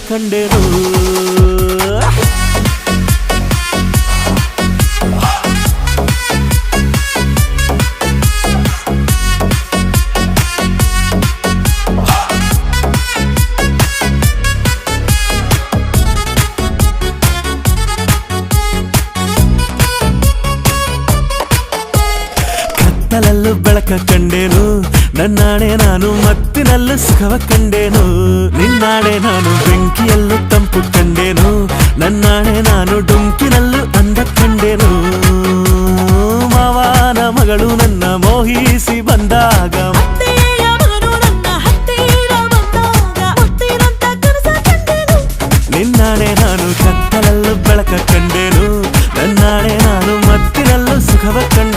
ಕಂಡೆನು ಕತ್ತಲಲ್ಲೂ ಬೆಳಕ ಕಂಡೇನು ನನ್ನಾಣೆ ನಾನು ಮತ್ತಿನಲ್ಲೂ ಸುಖವ ಕಂಡೇನು ನಿನ್ನಾಣೆ ನಾನು ಬೆಂಕಿಯಲ್ಲೂ ತಂಪು ಕಂಡೇನು ನನ್ನಾಣೆ ನಾನು ಡುಂಕಿನಲ್ಲೂ ಅಂದ ಕಂಡೇನು ಮಾವನ ಮಗಳು ನನ್ನ ಮೋಹಿಸಿ ಬಂದಾಗ ನಿನ್ನಾಣೆ ನಾನು ಕತ್ತಲಲ್ಲೂ ಬೆಳಕ ಕಂಡೇನು ನನ್ನಾಣೆ ನಾನು ಮತ್ತಿನಲ್ಲೂ ಸುಖವ ಕಂಡೆ